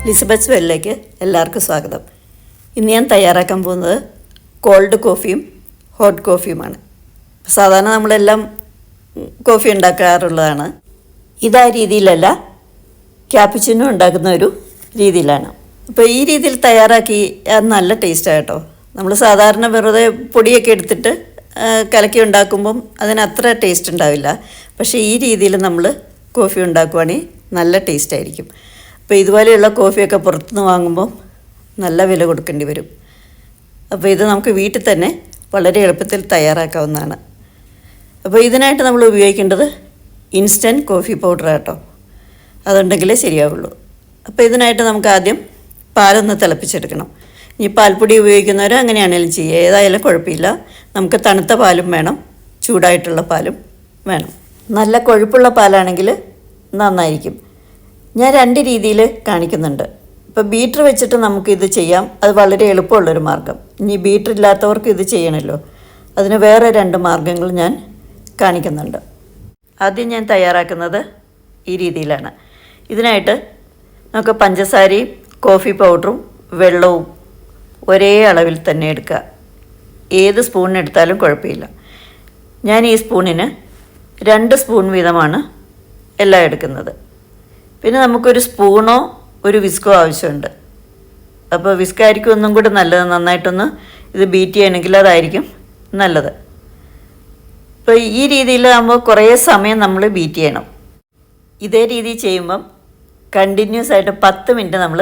ലിസബത്ത് വെല്ലിലേക്ക് എല്ലാവർക്കും സ്വാഗതം. ഇന്ന് ഞാൻ തയ്യാറാക്കാൻ പോകുന്നത് കോൾഡ് കോഫിയും ഹോട്ട് കോഫിയുമാണ്. സാധാരണ നമ്മളെല്ലാം കോഫി ഉണ്ടാക്കാറുള്ളതാണ്. ഇതാ രീതിയിലല്ല, ക്യാpuchino ഉണ്ടാക്കുന്ന ഒരു രീതിയിലാണ്. അപ്പോൾ ഈ രീതിയിൽ തയ്യാറാക്കി അത് നല്ല ടേസ്റ്റാണ് കേട്ടോ. നമ്മൾ സാധാരണ വെറുതെ പൊടിയൊക്കെ എടുത്തിട്ട് കലക്കി ഉണ്ടാക്കുമ്പം അതിനത്ര ടേസ്റ്റ് ഉണ്ടാവില്ല. പക്ഷേ ഈ രീതിയിൽ നമ്മൾ കോഫി ഉണ്ടാക്കുവാണെങ്കിൽ നല്ല ടേസ്റ്റായിരിക്കും. അപ്പോൾ ഇതുപോലെയുള്ള കോഫിയൊക്കെ പുറത്തുനിന്ന് വാങ്ങുമ്പോൾ നല്ല വില കൊടുക്കേണ്ടി വരും. അപ്പോൾ ഇത് നമുക്ക് വീട്ടിൽ തന്നെ വളരെ എളുപ്പത്തിൽ തയ്യാറാക്കാവുന്നതാണ്. അപ്പോൾ ഇതിനായിട്ട് നമ്മൾ ഉപയോഗിക്കേണ്ടത് ഇൻസ്റ്റൻറ്റ് കോഫി പൗഡർ കേട്ടോ. അതുണ്ടെങ്കിലേ ശരിയാവുള്ളൂ. അപ്പോൾ ഇതിനായിട്ട് നമുക്ക് ആദ്യം പാലൊന്ന് തിളപ്പിച്ചെടുക്കണം. ഇനി പാൽപ്പൊടി ഉപയോഗിക്കുന്നവർ അങ്ങനെയാണെങ്കിലും ചെയ്യുക, ഏതായാലും കുഴപ്പമില്ല. നമുക്ക് തണുത്ത പാലും വേണം, ചൂടായിട്ടുള്ള പാലും വേണം. നല്ല കൊഴുപ്പുള്ള പാലാണെങ്കിൽ നന്നായിരിക്കും. ഞാൻ രണ്ട് രീതിയിൽ കാണിക്കുന്നുണ്ട്. ഇപ്പോൾ ബീറ്റർ വെച്ചിട്ട് നമുക്കിത് ചെയ്യാം, അത് വളരെ എളുപ്പമുള്ളൊരു മാർഗ്ഗം. ഇനി ബീറ്റർ ഇല്ലാത്തവർക്ക് ഇത് ചെയ്യണമല്ലോ, അതിന് വേറെ രണ്ട് മാർഗ്ഗങ്ങൾ ഞാൻ കാണിക്കുന്നുണ്ട്. ആദ്യം ഞാൻ തയ്യാറാക്കുന്നത് ഈ രീതിയിലാണ്. ഇതിനായിട്ട് നമുക്ക് പഞ്ചസാരയും കോഫി പൗഡറും വെള്ളവും ഒരേ അളവിൽ തന്നെ എടുക്കുക. ഏത് സ്പൂണിനെടുത്താലും കുഴപ്പമില്ല. ഞാൻ ഈ സ്പൂണിന് 2 സ്പൂൺ വീതമാണ് എല്ലാം എടുക്കുന്നത്. പിന്നെ നമുക്കൊരു സ്പൂണോ ഒരു വിസ്കോ ആവശ്യമുണ്ട്. അപ്പോൾ വിസ്കായിരിക്കും ഒന്നും കൂടി നല്ലത്. നന്നായിട്ടൊന്ന് ഇത് ബീറ്റ് ചെയ്യണമെങ്കിൽ അതായിരിക്കും നല്ലത്. അപ്പോൾ ഈ രീതിയിലാകുമ്പോൾ കുറേ സമയം നമ്മൾ ബീറ്റ് ചെയ്യണം. ഇതേ രീതി ചെയ്യുമ്പം കണ്ടിന്യൂസ് ആയിട്ട് 10 മിനിറ്റ് നമ്മൾ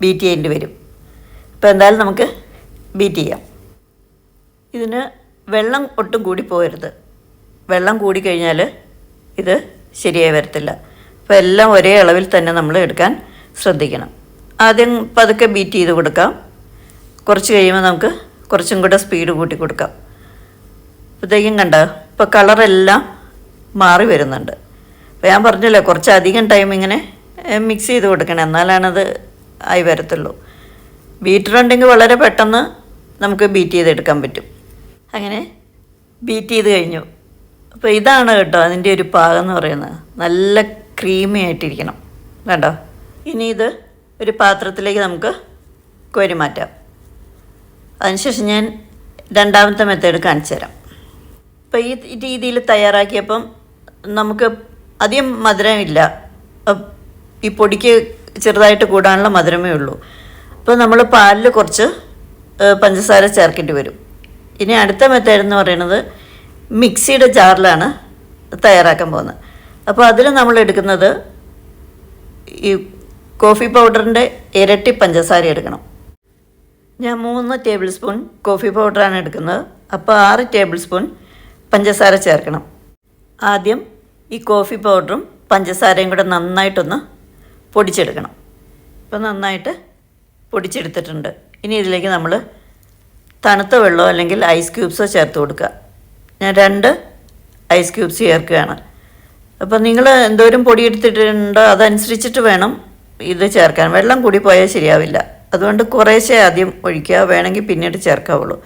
ബീറ്റ് ചെയ്യേണ്ടി വരും. അപ്പോൾ എന്തായാലും നമുക്ക് ബീറ്റ് ചെയ്യാം. ഇതിന് വെള്ളം ഒട്ടും കൂടി പോകരുത്. വെള്ളം കൂടിക്കഴിഞ്ഞാൽ ഇത് ശരിയായി വരത്തില്ല. അപ്പോൾ എല്ലാം ഒരേ അളവിൽ തന്നെ നമ്മൾ എടുക്കാൻ ശ്രദ്ധിക്കണം. ആദ്യം പതുക്കെ ബീറ്റ് ചെയ്ത് കൊടുക്കാം. കുറച്ച് കഴിയുമ്പോൾ നമുക്ക് കുറച്ചും കൂടെ സ്പീഡ് കൂട്ടി കൊടുക്കാം. അപ്പോഴത്തേക്കും കണ്ടോ, ഇപ്പോൾ കളറെല്ലാം മാറി വരുന്നുണ്ട്. അപ്പോൾ ഞാൻ പറഞ്ഞല്ലോ, കുറച്ചധികം ടൈം ഇങ്ങനെ മിക്സ് ചെയ്ത് കൊടുക്കണം, എന്നാലാണത് ആയി വരത്തുള്ളൂ. ബീറ്റർ ഉണ്ടെങ്കിൽ വളരെ പെട്ടെന്ന് നമുക്ക് ബീറ്റ് ചെയ്തെടുക്കാൻ പറ്റും. അങ്ങനെ ബീറ്റ് ചെയ്ത് കഴിഞ്ഞു. അപ്പോൾ ഇതാണ് കേട്ടോ അതിൻ്റെ ഒരു പാകം എന്ന് പറയുന്നത്. നല്ല ക്രീമി ആയിട്ടിരിക്കണം കണ്ടോ. ഇനി ഇത് ഒരു പാത്രത്തിലേക്ക് നമുക്ക് കോരി മാറ്റാം. അതിനുശേഷം ഞാൻ രണ്ടാമത്തെ മെത്തേഡ് കാണിച്ചു തരാം. അപ്പോൾ ഈ രീതിയിൽ തയ്യാറാക്കിയപ്പം നമുക്ക് അധികം മധുരമില്ല. ഈ പൊടിക്ക് ചെറുതായിട്ട് കൂടാനുള്ള മധുരമേ ഉള്ളൂ. അപ്പോൾ നമ്മൾ പാലിൽ കുറച്ച് പഞ്ചസാര ചേർക്കേണ്ടി വരും. ഇനി അടുത്ത മെത്തേഡ് എന്ന് പറയുന്നത് മിക്സിയുടെ ജാറിലാണ് തയ്യാറാക്കാൻ പോകുന്നത്. അപ്പോൾ അതിൽ നമ്മൾ എടുക്കുന്നത് ഈ കോഫി പൗഡറിൻ്റെ ഇരട്ടി പഞ്ചസാര എടുക്കണം. ഞാൻ 3 ടേബിൾ സ്പൂൺ കോഫി പൗഡറാണ് എടുക്കുന്നത്. അപ്പോൾ 6 ടേബിൾ സ്പൂൺ പഞ്ചസാര ചേർക്കണം. ആദ്യം ഈ കോഫി പൗഡറും പഞ്ചസാരയും കൂടെ നന്നായിട്ടൊന്ന് പൊടിച്ചെടുക്കണം. അപ്പോൾ നന്നായിട്ട് പൊടിച്ചെടുത്തിട്ടുണ്ട്. ഇനി ഇതിലേക്ക് നമ്മൾ തണുത്ത വെള്ളമോ അല്ലെങ്കിൽ ഐസ് ക്യൂബ്സോ ചേർത്ത് കൊടുക്കുക. ഞാൻ 2 ഐസ് ക്യൂബ്സ് ചേർക്കുകയാണ്. അപ്പോൾ നിങ്ങൾ എന്തോരം പൊടി എടുത്തിട്ടുണ്ടോ അതനുസരിച്ചിട്ട് വേണം ഇത് ചേർക്കാൻ. വെള്ളം കൂടി പോയാൽ ശരിയാവില്ല. അതുകൊണ്ട് കുറേശ്ശെ ആദ്യം ഒഴിക്കുക, വേണമെങ്കിൽ പിന്നീട് ചേർക്കാവുള്ളൂ.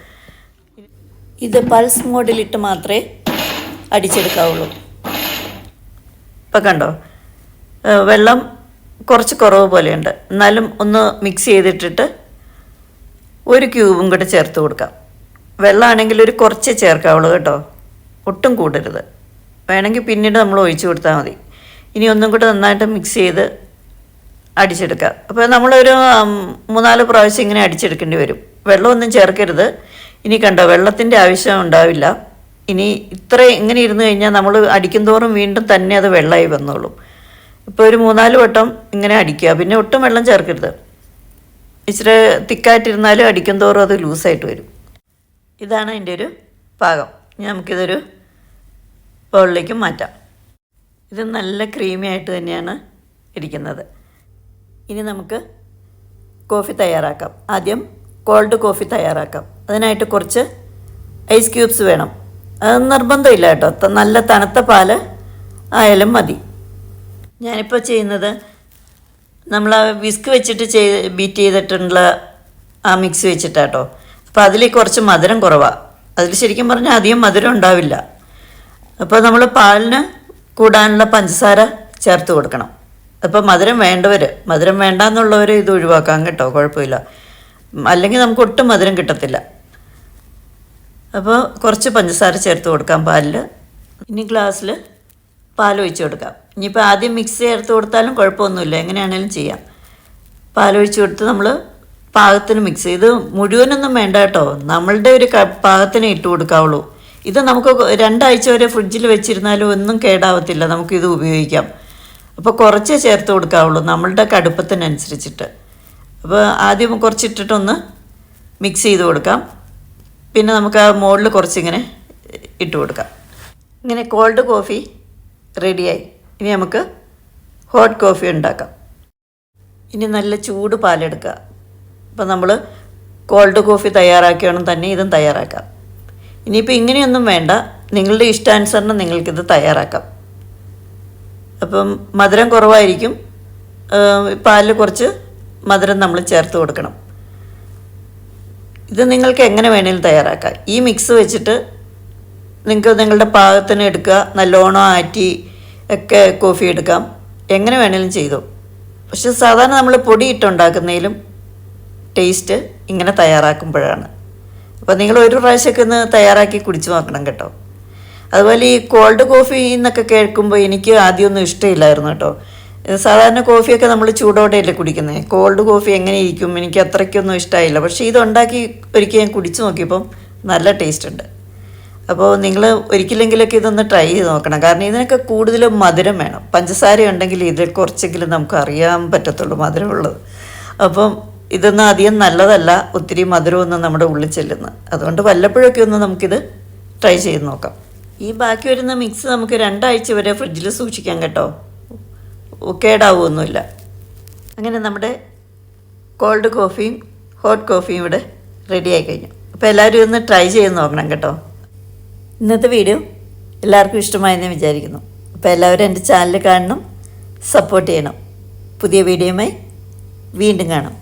ഇത് പൾസ് മോഡിലിട്ട് മാത്രമേ അടിച്ചെടുക്കാവുള്ളൂ. ഇപ്പം കണ്ടോ, വെള്ളം കുറച്ച് കുറവ് പോലെയുണ്ട്. എന്നാലും ഒന്ന് മിക്സ് ചെയ്തിട്ടിട്ട് 1 ക്യൂബും കൂടെ ചേർത്ത് കൊടുക്കാം. വെള്ളമാണെങ്കിൽ ഒരു കുറച്ച് ചേർക്കാവുള്ളൂ കേട്ടോ, ഒട്ടും കൂടരുത്. വേണമെങ്കിൽ പിന്നീട് നമ്മൾ ഒഴിച്ചു കൊടുത്താൽ മതി. ഇനി ഒന്നും കൂടെ നന്നായിട്ട് മിക്സ് ചെയ്ത് അടിച്ചെടുക്കാം. അപ്പോൾ നമ്മളൊരു 3-4 പ്രാവശ്യം ഇങ്ങനെ അടിച്ചെടുക്കേണ്ടി വരും. വെള്ളമൊന്നും ചേർക്കരുത്. ഇനി കണ്ടോ, വെള്ളത്തിൻ്റെ ആവശ്യം ഉണ്ടാവില്ല. ഇനി ഇങ്ങനെ ഇരുന്ന് കഴിഞ്ഞാൽ നമ്മൾ അടിക്കും തോറും വീണ്ടും തന്നെ അത് വെള്ളമായി വന്നോളും. ഇപ്പോൾ ഒരു 3-4 വട്ടം ഇങ്ങനെ അടിക്കുക. പിന്നെ ഒട്ടും വെള്ളം ചേർക്കരുത്. ഇച്ചിരി തിക്കായിട്ടിരുന്നാലും അടിക്കും തോറും അത് ലൂസായിട്ട് വരും. ഇതാണ് അതിൻ്റെ ഒരു പാകം. നമുക്കിതൊരു ബൗളിലേക്ക് മാറ്റാം. ഇത് നല്ല ക്രീമി ആയിട്ട് തന്നെയാണ് ഇരിക്കുന്നത്. ഇനി നമുക്ക് കോഫി തയ്യാറാക്കാം. ആദ്യം കോൾഡ് കോഫി തയ്യാറാക്കാം. അതിനായിട്ട് കുറച്ച് ഐസ് ക്യൂബ്സ് വേണം. അത് നിർബന്ധമില്ല കേട്ടോ, നല്ല തണുത്ത പാല് ആയാലും മതി. ഞാനിപ്പോൾ ചെയ്യുന്നത് നമ്മൾ ആ വിസ്ക് വെച്ചിട്ട് ബീറ്റ് ചെയ്തിട്ടുള്ള ആ മിക്സ് വെച്ചിട്ടാട്ടോ. അപ്പോൾ അതിൽ കുറച്ച് മധുരം കുറവാണ്. അതിൽ ശരിക്കും പറഞ്ഞാൽ അധികം മധുരം ഉണ്ടാവില്ല. അപ്പോൾ നമ്മൾ പാലിന് കൂടാനുള്ള പഞ്ചസാര ചേർത്ത് കൊടുക്കണം. അപ്പോൾ മധുരം വേണ്ടാന്നുള്ളവർ ഇത് ഒഴിവാക്കാം കേട്ടോ, കുഴപ്പമില്ല. അല്ലെങ്കിൽ നമുക്ക് ഒട്ടും മധുരം കിട്ടത്തില്ല. അപ്പോൾ കുറച്ച് പഞ്ചസാര ചേർത്ത് കൊടുക്കാം പാലിൽ. ഇനി ഗ്ലാസ്സിൽ പാലൊഴിച്ച് കൊടുക്കാം. ഇനിയിപ്പോൾ ആദ്യം മിക്സ് ചേർത്ത് കൊടുത്താലും കുഴപ്പമൊന്നുമില്ല, എങ്ങനെയാണെങ്കിലും ചെയ്യാം. പാലൊഴിച്ച് കൊടുത്ത് നമ്മൾ പാകത്തിന് മിക്സ് ചെയ്ത് മുഴുവനൊന്നും വേണ്ട കേട്ടോ, നമ്മളുടെ ഒരു പാകത്തിന് ഇട്ട് കൊടുക്കാവുള്ളൂ. ഇത് നമുക്ക് 2 ആഴ്ച വരെ ഫ്രിഡ്ജിൽ വെച്ചിരുന്നാലും ഒന്നും കേടാവത്തില്ല, നമുക്കിത് ഉപയോഗിക്കാം. അപ്പോൾ കുറച്ചേ ചേർത്ത് കൊടുക്കാവുള്ളൂ നമ്മളുടെ കടുപ്പത്തിനനുസരിച്ചിട്ട്. അപ്പോൾ ആദ്യം കുറച്ചിട്ടിട്ടൊന്ന് മിക്സ് ചെയ്ത് കൊടുക്കാം. പിന്നെ നമുക്ക് ആ മുകളിൽ കുറച്ചിങ്ങനെ ഇട്ട് കൊടുക്കാം. ഇങ്ങനെ കോൾഡ് കോഫി റെഡിയായി. ഇനി നമുക്ക് ഹോട്ട് കോഫി ഉണ്ടാക്കാം. ഇനി നല്ല ചൂട് പാലെടുക്കുക. അപ്പോൾ നമ്മൾ കോൾഡ് കോഫി തയ്യാറാക്കിയാലും തന്നെ ഇതും തയ്യാറാക്കാം. ഇനിയിപ്പോൾ ഇങ്ങനെയൊന്നും വേണ്ട, നിങ്ങളുടെ ഇഷ്ടാനുസരണം നിങ്ങൾക്കിത് തയ്യാറാക്കാം. അപ്പം മധുരം കുറവായിരിക്കും, പാലിൽ കുറച്ച് മധുരം നമ്മൾ ചേർത്ത് കൊടുക്കണം. ഇത് നിങ്ങൾക്ക് എങ്ങനെ വേണമെങ്കിലും തയ്യാറാക്കാം. ഈ മിക്സ് വെച്ചിട്ട് നിങ്ങൾക്ക് നിങ്ങളുടെ പാകത്തിന് എടുക്കുക, നല്ലോണം ആറ്റി ഒക്കെ കോഫി എടുക്കാം, എങ്ങനെ വേണമെങ്കിലും ചെയ്തു. പക്ഷെ സാധാരണ നമ്മൾ പൊടി ഇട്ടുണ്ടാക്കുന്നതിലും ടേസ്റ്റ് ഇങ്ങനെ തയ്യാറാക്കുമ്പോഴാണ്. അപ്പോൾ നിങ്ങൾ ഒരു പ്രാവശ്യമൊക്കെ ഒന്ന് തയ്യാറാക്കി കുടിച്ചു നോക്കണം കേട്ടോ. അതുപോലെ ഈ കോൾഡ് കോഫി എന്നൊക്കെ കേൾക്കുമ്പോൾ എനിക്ക് ആദ്യമൊന്നും ഇഷ്ടമില്ലായിരുന്നു കേട്ടോ. സാധാരണ കോഫിയൊക്കെ നമ്മൾ ചൂടോടെയല്ലേ കുടിക്കുന്നത്. കോൾഡ് കോഫി എങ്ങനെ ഇരിക്കും എനിക്ക് അത്രയ്ക്കൊന്നും ഇഷ്ടമായില്ല. പക്ഷേ ഇതുണ്ടാക്കി ഒരിക്കൽ ഞാൻ കുടിച്ചു നോക്കിയപ്പം നല്ല ടേസ്റ്റ് ഉണ്ട്. അപ്പോൾ നിങ്ങൾ ഒരിക്കലെങ്കിലൊക്കെ ഇതൊന്ന് ട്രൈ ചെയ്ത് നോക്കണം. കാരണം ഇതിനൊക്കെ കൂടുതലും മധുരം വേണം. പഞ്ചസാര ഉണ്ടെങ്കിൽ ഇതിൽ കുറച്ചെങ്കിലും നമുക്ക് അറിയാൻ പറ്റത്തുള്ളൂ മധുരമുള്ളത്. അപ്പം ഇതൊന്നും അധികം നല്ലതല്ല, ഒത്തിരി മധുരമൊന്നും നമ്മുടെ ഉള്ളിൽ ചെല്ലുന്നത്. അതുകൊണ്ട് വല്ലപ്പോഴൊക്കെ ഒന്ന് നമുക്കിത് ട്രൈ ചെയ്ത് നോക്കാം. ഈ ബാക്കി വരുന്ന മിക്സ് നമുക്ക് 2 ആഴ്ച വരെ ഫ്രിഡ്ജിൽ സൂക്ഷിക്കാം കേട്ടോ, കേടാവുമൊന്നുമില്ല. അങ്ങനെ നമ്മുടെ കോൾഡ് കോഫിയും ഹോട്ട് കോഫിയും ഇവിടെ റെഡിയായി കഴിഞ്ഞു. അപ്പോൾ എല്ലാവരും ഒന്ന് ട്രൈ ചെയ്ത് നോക്കണം കേട്ടോ. ഇന്നത്തെ വീഡിയോ എല്ലാവർക്കും ഇഷ്ടമായെന്ന് വിചാരിക്കുന്നു. അപ്പോൾ എല്ലാവരും എൻ്റെ ചാനൽ കാണണം, സപ്പോർട്ട് ചെയ്യണം. പുതിയ വീഡിയോയുമായി വീണ്ടും കാണാം.